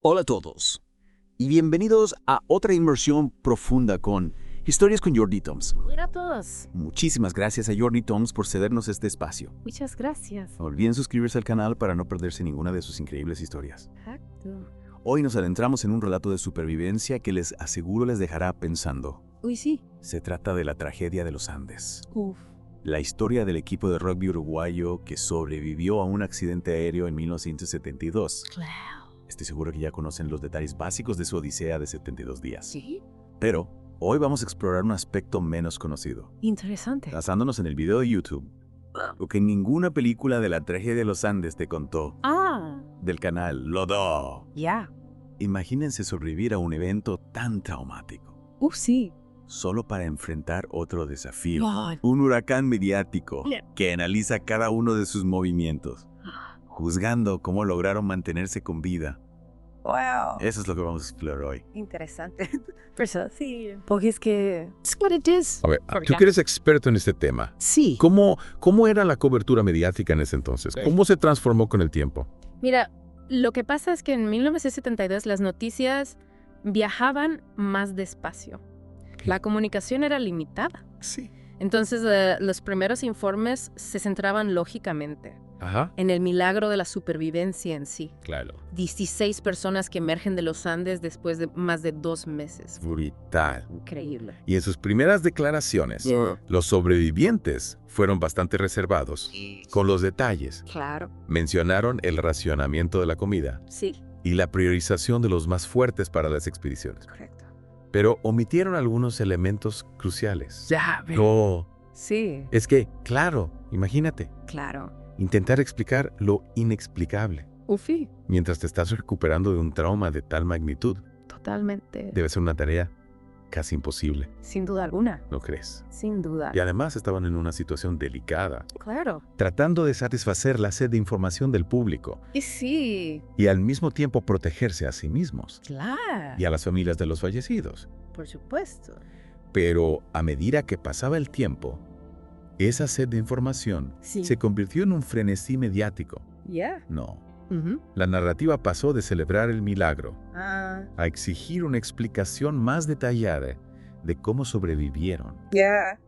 Hola a todos y bienvenidos a otra inmersión profunda con Historias con Jordi Toms. Hola a todos. Muchísimas gracias a Jordi Toms por cedernos este espacio. Muchas gracias. No olviden suscribirse al canal para no perderse ninguna de sus increíbles historias. Exacto. Hoy nos adentramos en un relato de supervivencia que les aseguro les dejará pensando. Uy, sí. Se trata de la tragedia de los Andes. Uf. La historia del equipo de rugby uruguayo que sobrevivió a un accidente aéreo en 1972. Claro. Estoy seguro que ya conocen los detalles básicos de su odisea de 72 días. Sí. Pero hoy vamos a explorar un aspecto menos conocido, Interesante. basándonos en el video de YouTube, lo que ninguna película de la tragedia de los Andes te contó, Ah, del canal Lodo. ya. Imagínense sobrevivir a un evento tan traumático, Sí. solo para enfrentar otro desafío. God. Un huracán mediático Yeah. que analiza cada uno de sus movimientos, juzgando cómo lograron mantenerse con vida. Wow. Eso es lo que vamos a explorar hoy. Interesante. Pero sí. Porque es que... It's what it is. A ver, Porque- tú que eres experto en este tema, Sí. ¿cómo era la cobertura mediática en ese entonces? ¿Cómo se transformó con el tiempo? Mira, lo que pasa es que en 1972 las noticias viajaban más despacio. La comunicación era limitada. Sí. Entonces, los primeros informes se centraban lógicamente Ajá. en el milagro de la supervivencia en sí. Claro. 16 personas que emergen de los Andes después de más de 2 meses. Brutal. Increíble. Y en sus primeras declaraciones, los sobrevivientes fueron bastante reservados con los detalles. Claro. Mencionaron el racionamiento de la comida Sí, y la priorización de los más fuertes para las expediciones. correcto. Pero omitieron algunos elementos cruciales. Ya, No, Sí, es que, claro, imagínate, claro. intentar explicar lo inexplicable Ufi, mientras te estás recuperando de un trauma de tal magnitud totalmente. debe ser una tarea casi imposible, Sin duda alguna. ¿no crees? Sin duda. Y además estaban en una situación delicada, Claro. tratando de satisfacer la sed de información del público Y sí. y al mismo tiempo protegerse a sí mismos Claro. y a las familias de los fallecidos. Por supuesto. Pero a medida que pasaba el tiempo, esa sed de información Sí. se convirtió en un frenesí mediático. Ya. No, Ujú. la narrativa pasó de celebrar el milagro Ah. a exigir una explicación más detallada de cómo sobrevivieron. Ya.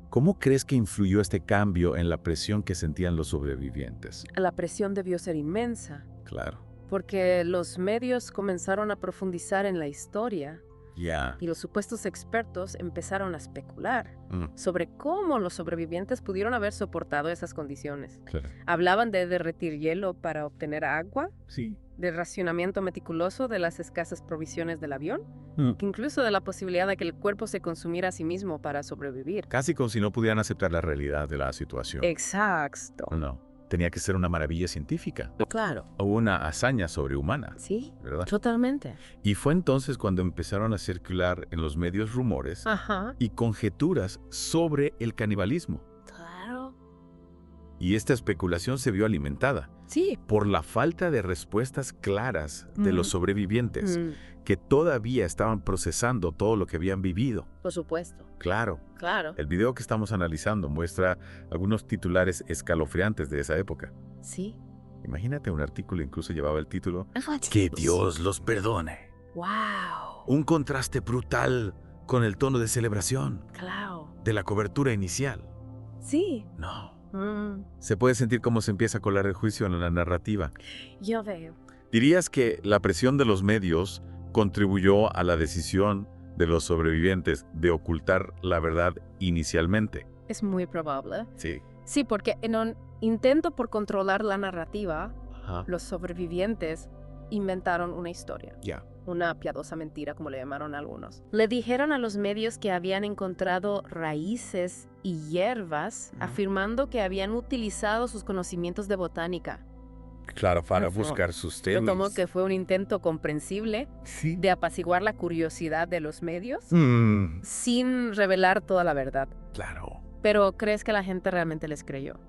¿Cómo crees que influyó este cambio en la presión que sentían los sobrevivientes? La presión debió ser inmensa, Claro. porque los medios comenzaron a profundizar en la historia Ya. y los supuestos expertos empezaron a especular Mm, sobre cómo los sobrevivientes pudieron haber soportado esas condiciones. claro. Hablaban de derretir hielo para obtener agua, Sí. de racionamiento meticuloso de las escasas provisiones del avión, Mm. que incluso de la posibilidad de que el cuerpo se consumiera a sí mismo para sobrevivir. Casi como si no pudieran aceptar la realidad de la situación. Exacto. No. Tenía que ser una maravilla científica Claro. o una hazaña sobrehumana, Sí, ¿verdad? totalmente. Y fue entonces cuando empezaron a circular en los medios rumores Ajá. y conjeturas sobre el canibalismo. Claro. Y esta especulación se vio alimentada Sí. por la falta de respuestas claras de los sobrevivientes, que todavía estaban procesando todo lo que habían vivido. Por supuesto. Claro, Claro. el video que estamos analizando muestra algunos titulares escalofriantes de esa época. Sí. Imagínate, un artículo incluso llevaba el título "Que Dios los perdone". Wow. Un contraste brutal con el tono de celebración Claro. de la cobertura inicial. Sí. No. Mm, Se puede sentir cómo se empieza a colar el juicio en la narrativa. yo veo. ¿Dirías que la presión de los medios contribuyó a la decisión de los sobrevivientes de ocultar la verdad inicialmente? Es muy probable. Sí. Sí, porque en un intento por controlar la narrativa, Ajá. los sobrevivientes inventaron una historia. Ya. Una piadosa mentira, como le llamaron algunos. Le dijeron a los medios que habían encontrado raíces y hierbas, afirmando que habían utilizado sus conocimientos de botánica. Claro, para Ujú. buscar sus Yo tomo que fue un intento comprensible Sí. de apaciguar la curiosidad de los medios Mm, sin revelar toda la verdad. claro. Pero ¿crees que la gente realmente les creyó?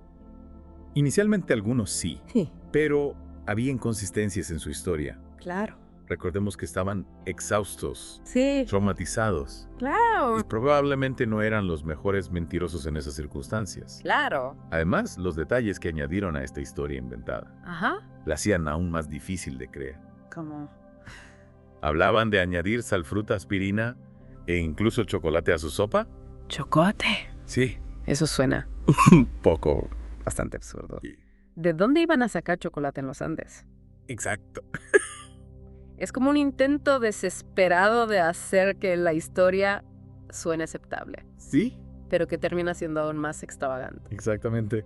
Inicialmente algunos sí, Sí. pero había inconsistencias en su historia. Claro. Recordemos que estaban exhaustos, Sí. traumatizados, Claro. y probablemente no eran los mejores mentirosos en esas circunstancias. Claro. Además, los detalles que añadieron a esta historia inventada Ajá. la hacían aún más difícil de creer. Como... ¿Hablaban de añadir salfruta, aspirina e incluso chocolate a su sopa? ¿Chocolate? Sí. Eso suena Un poco. bastante absurdo. Sí. ¿De dónde iban a sacar chocolate en los Andes? Exacto. Es como un intento desesperado de hacer que la historia suene aceptable, Sí, pero que termina siendo aún más extravagante. exactamente.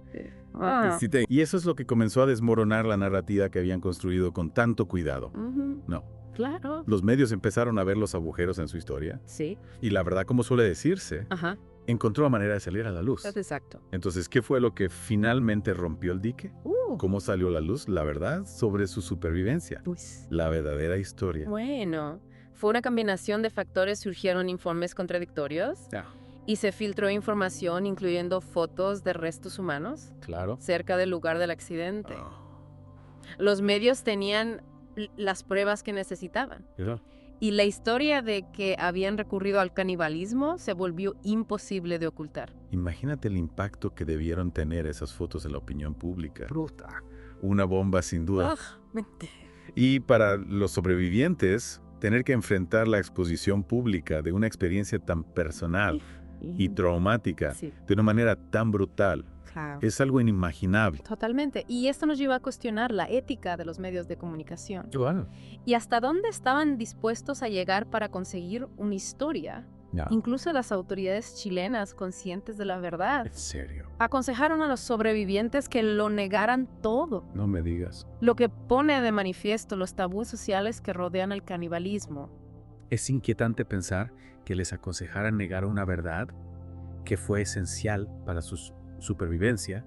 Ah. Y eso es lo que comenzó a desmoronar la narrativa que habían construido con tanto cuidado. Ujú, No. claro. Los medios empezaron a ver los agujeros en su historia Sí. y la verdad, como suele decirse, Ajá. encontró la manera de salir a la luz. Exacto. Entonces, ¿qué fue lo que finalmente rompió el dique? ¿Cómo salió a la luz la verdad sobre su supervivencia? Pues, La verdadera historia. bueno, fue una combinación de factores, surgieron informes contradictorios y se filtró información incluyendo fotos de restos humanos Claro. cerca del lugar del accidente. Ah, Los medios tenían las pruebas que necesitaban. ¿verdad? Y la historia de que habían recurrido al canibalismo se volvió imposible de ocultar. Imagínate el impacto que debieron tener esas fotos en la opinión pública. Bruta. Una bomba sin duda. Mente. Y para los sobrevivientes, tener que enfrentar la exposición pública de una experiencia tan personal y traumática Sí, de una manera tan brutal claro. es algo inimaginable. Totalmente. Y esto nos lleva a cuestionar la ética de los medios de comunicación. Igual. Y hasta dónde estaban dispuestos a llegar para conseguir una historia. Ya. Incluso las autoridades chilenas, conscientes de la verdad, En serio. aconsejaron a los sobrevivientes que lo negaran todo. No me digas. Lo que pone de manifiesto los tabúes sociales que rodean el canibalismo. Es inquietante pensar que les aconsejaran negar una verdad que fue esencial para su supervivencia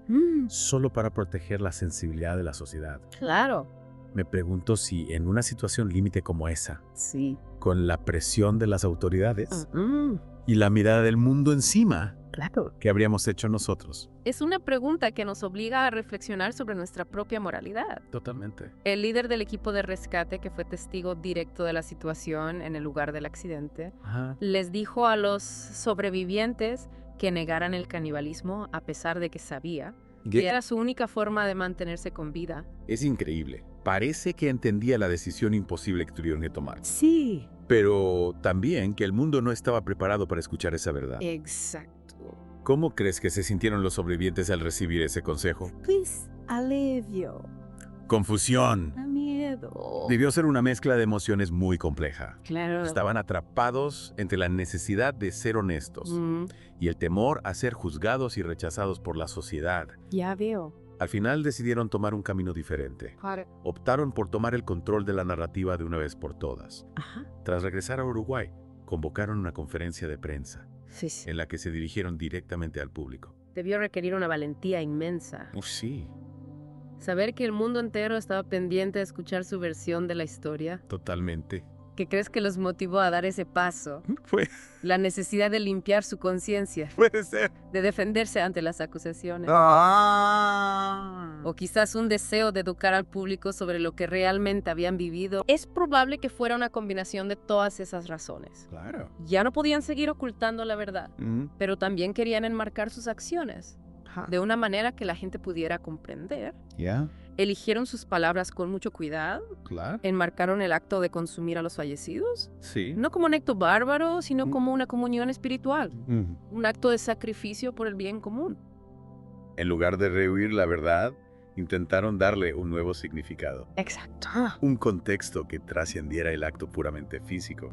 solo para proteger la sensibilidad de la sociedad. Claro. Me pregunto si en una situación límite como esa, Sí. Con la presión de las autoridades Mm, y la mirada del mundo encima, claro. ¿qué habríamos hecho nosotros? Es una pregunta que nos obliga a reflexionar sobre nuestra propia moralidad. Totalmente. El líder del equipo de rescate, que fue testigo directo de la situación en el lugar del accidente, Ajá. les dijo a los sobrevivientes que negaran el canibalismo a pesar de que sabía que era su única forma de mantenerse con vida. Es increíble. Parece que entendía la decisión imposible que tuvieron que tomar. Sí. Pero también que el mundo no estaba preparado para escuchar esa verdad. Exacto. ¿Cómo crees que se sintieron los sobrevivientes al recibir ese consejo? Pues, alivio, Confusión. miedo. Debió ser una mezcla de emociones muy compleja. Claro. Estaban atrapados entre la necesidad de ser honestos y el temor a ser juzgados y rechazados por la sociedad. Ya veo. Al final decidieron tomar un camino diferente. Optaron por tomar el control de la narrativa de una vez por todas. Ajá. Tras regresar a Uruguay, convocaron una conferencia de prensa Sí, sí. en la que se dirigieron directamente al público. Debió requerir una valentía inmensa. Sí, Saber que el mundo entero estaba pendiente de escuchar su versión de la historia. totalmente. ¿Qué crees que los motivó a dar ese paso? Puede La necesidad de limpiar su conciencia, ser. de defenderse ante las acusaciones. Ah. O quizás un deseo de educar al público sobre lo que realmente habían vivido. Es probable que fuera una combinación de todas esas razones. Claro. Ya no podían seguir ocultando la verdad, pero también querían enmarcar sus acciones de una manera que la gente pudiera comprender. ¿Ya? Eligieron sus palabras con mucho cuidado, Claro. enmarcaron el acto de consumir a los fallecidos, Sí. no como un acto bárbaro, sino como una comunión espiritual, un acto de sacrificio por el bien común. En lugar de rehuir la verdad, intentaron darle un nuevo significado. Exacto. Un contexto que trascendiera el acto puramente físico.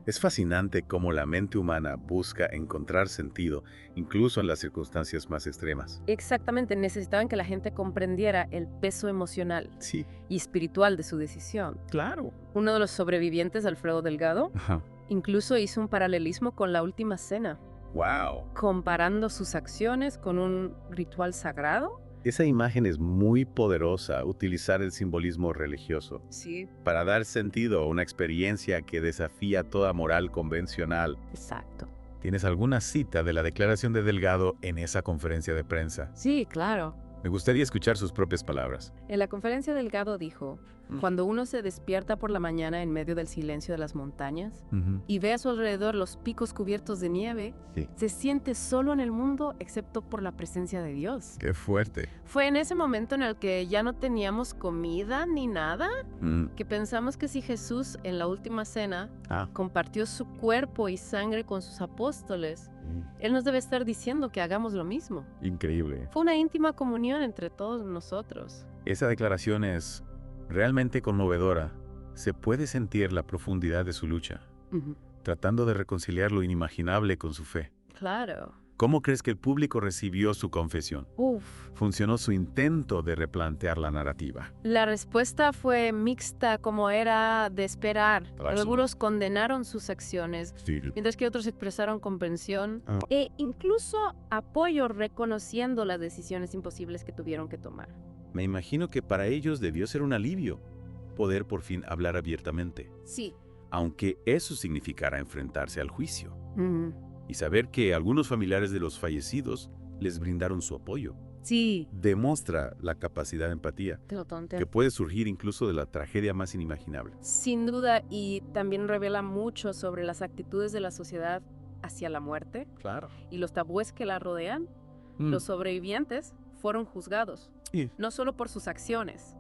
Es fascinante cómo la mente humana busca encontrar sentido, incluso en las circunstancias más extremas. Exactamente, necesitaban que la gente comprendiera el peso emocional Sí. y espiritual de su decisión. Claro. Uno de los sobrevivientes, Alfredo Delgado, Ajá. incluso hizo un paralelismo con la última cena, Wow. comparando sus acciones con un ritual sagrado. Esa imagen es muy poderosa, utilizar el simbolismo religioso Sí, para dar sentido a una experiencia que desafía toda moral convencional. exacto. ¿Tienes alguna cita de la declaración de Delgado en esa conferencia de prensa? Sí, claro. Me gustaría escuchar sus propias palabras. En la conferencia Delgado dijo, Cuando uno se despierta por la mañana en medio del silencio de las montañas y ve a su alrededor los picos cubiertos de nieve, se siente solo en el mundo excepto por la presencia de Dios. ¡Qué fuerte! Fue en ese momento en el que ya no teníamos comida ni nada, que pensamos que si Jesús en la última cena compartió su cuerpo y sangre con sus apóstoles, Él nos debe estar diciendo que hagamos lo mismo. Increíble. Fue una íntima comunión entre todos nosotros. Esa declaración es realmente conmovedora. Se puede sentir la profundidad de su lucha, tratando de reconciliar lo inimaginable con su fe. Claro. ¿Cómo crees que el público recibió su confesión? ¿Funcionó su intento de replantear la narrativa? La respuesta fue mixta, como era de esperar. Algunos condenaron sus acciones, mientras que otros expresaron comprensión e incluso apoyo, reconociendo las decisiones imposibles que tuvieron que tomar. Me imagino que para ellos debió ser un alivio poder por fin hablar abiertamente. Sí. Aunque eso significara enfrentarse al juicio. Y saber que algunos familiares de los fallecidos les brindaron su apoyo. Sí. Demuestra la capacidad de empatía que puede surgir incluso de la tragedia más inimaginable. Sin duda, y también revela mucho sobre las actitudes de la sociedad hacia la muerte. Claro. Y los tabúes que la rodean. Los sobrevivientes fueron juzgados, no solo por sus acciones,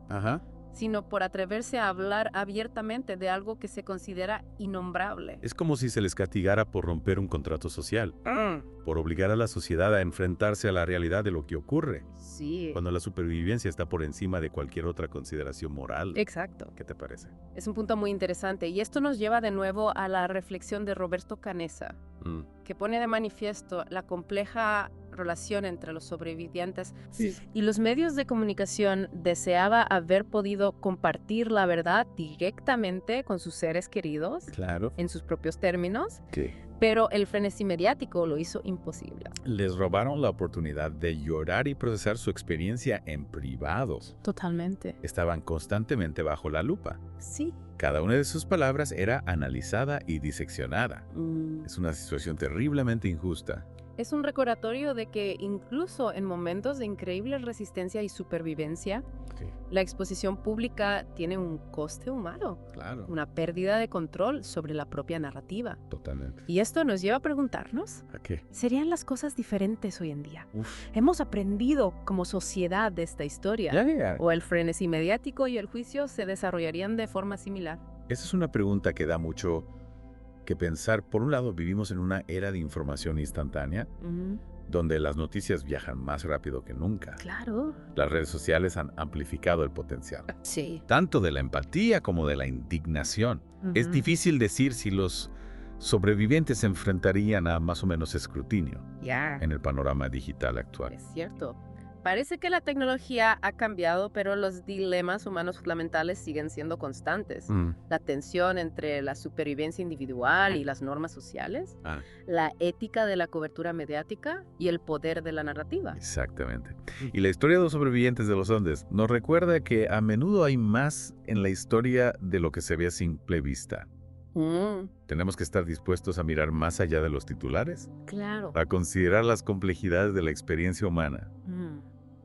sino por atreverse a hablar abiertamente de algo que se considera innombrable. Es como si se les castigara por romper un contrato social, por obligar a la sociedad a enfrentarse a la realidad de lo que ocurre. Sí. Cuando la supervivencia está por encima de cualquier otra consideración moral. Exacto. ¿Qué te parece? Es un punto muy interesante, y esto nos lleva de nuevo a la reflexión de Roberto Canessa, que pone de manifiesto la compleja relación entre los sobrevivientes y los medios de comunicación. Deseaba haber podido compartir la verdad directamente con sus seres queridos, en sus propios términos, pero el frenesí mediático lo hizo imposible. Les robaron la oportunidad de llorar y procesar su experiencia en privado. Totalmente. Estaban constantemente bajo la lupa. Sí. Cada una de sus palabras era analizada y diseccionada. Es una situación terriblemente injusta. Es un recordatorio de que incluso en momentos de increíble resistencia y supervivencia, la exposición pública tiene un coste humano. Una pérdida de control sobre la propia narrativa. Totalmente. Y esto nos lleva a preguntarnos, ¿a qué? ¿Serían las cosas diferentes hoy en día? ¿Hemos aprendido como sociedad de esta historia? ¿O el frenesí mediático y el juicio se desarrollarían de forma similar? Esa es una pregunta que da mucho que pensar. Por un lado, vivimos en una era de información instantánea, donde las noticias viajan más rápido que nunca. Claro. Las redes sociales han amplificado el potencial. Sí. Tanto de la empatía como de la indignación. Es difícil decir si los sobrevivientes se enfrentarían a más o menos escrutinio en el panorama digital actual. Es cierto. Parece que la tecnología ha cambiado, pero los dilemas humanos fundamentales siguen siendo constantes. La tensión entre la supervivencia individual y las normas sociales, la ética de la cobertura mediática y el poder de la narrativa. Exactamente. Y la historia de los sobrevivientes de los Andes nos recuerda que a menudo hay más en la historia de lo que se ve a simple vista. Tenemos que estar dispuestos a mirar más allá de los titulares. Claro. A considerar las complejidades de la experiencia humana.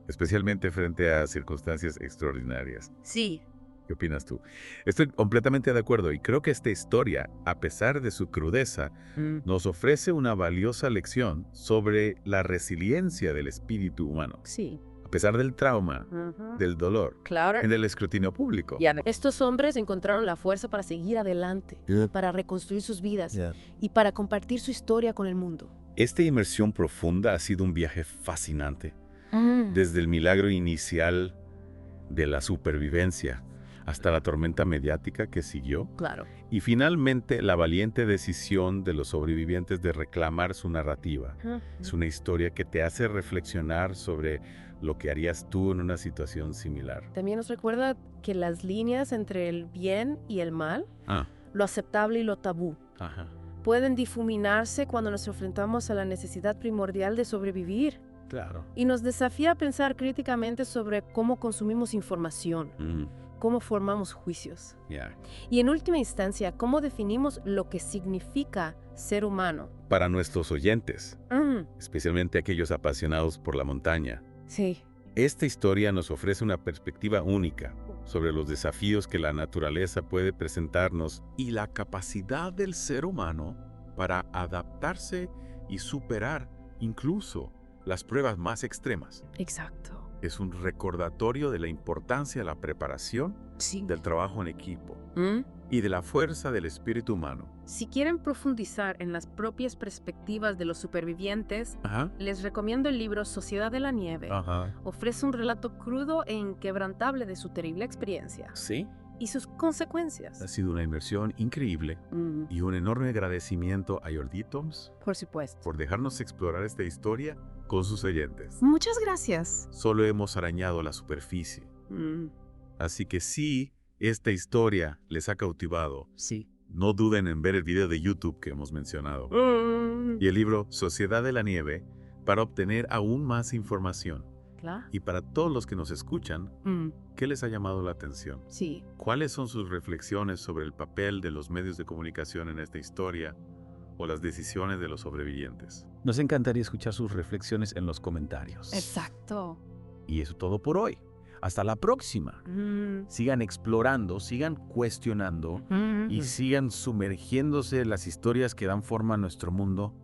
Especialmente frente a circunstancias extraordinarias. Sí. ¿Qué opinas tú? Estoy completamente de acuerdo y creo que esta historia, a pesar de su crudeza, nos ofrece una valiosa lección sobre la resiliencia del espíritu humano. Sí. A pesar del trauma, del dolor, y del escrutinio público. Estos hombres encontraron la fuerza para seguir adelante, para reconstruir sus vidas y para compartir su historia con el mundo. Esta inmersión profunda ha sido un viaje fascinante. Desde el milagro inicial de la supervivencia hasta la tormenta mediática que siguió. Y finalmente la valiente decisión de los sobrevivientes de reclamar su narrativa. Es una historia que te hace reflexionar sobre lo que harías tú en una situación similar. También nos recuerda que las líneas entre el bien y el mal, lo aceptable y lo tabú, pueden difuminarse cuando nos enfrentamos a la necesidad primordial de sobrevivir. Y nos desafía a pensar críticamente sobre cómo consumimos información, cómo formamos juicios. Y en última instancia, cómo definimos lo que significa ser humano. Para nuestros oyentes, especialmente aquellos apasionados por la montaña, esta historia nos ofrece una perspectiva única. sobre los desafíos que la naturaleza puede presentarnos y la capacidad del ser humano para adaptarse y superar incluso las pruebas más extremas. Exacto. Es un recordatorio de la importancia de la preparación, del trabajo en equipo y de la fuerza del espíritu humano. Si quieren profundizar en las propias perspectivas de los supervivientes, les recomiendo el libro Sociedad de la Nieve. Ofrece un relato crudo e inquebrantable de su terrible experiencia. Sí. Y sus consecuencias. Ha sido una inversión increíble y un enorme agradecimiento a Yorditoms, por supuesto, por dejarnos explorar esta historia con sus oyentes. Muchas gracias. Solo hemos arañado la superficie. Así que si esta historia les ha cautivado, no duden en ver el video de YouTube que hemos mencionado y el libro Sociedad de la Nieve para obtener aún más información. Y para todos los que nos escuchan, ¿qué les ha llamado la atención? ¿Cuáles son sus reflexiones sobre el papel de los medios de comunicación en esta historia o las decisiones de los sobrevivientes? Nos encantaría escuchar sus reflexiones en los comentarios. Exacto. Y eso es todo por hoy. Hasta la próxima. Sigan explorando, sigan cuestionando y sigan sumergiéndose en las historias que dan forma a nuestro mundo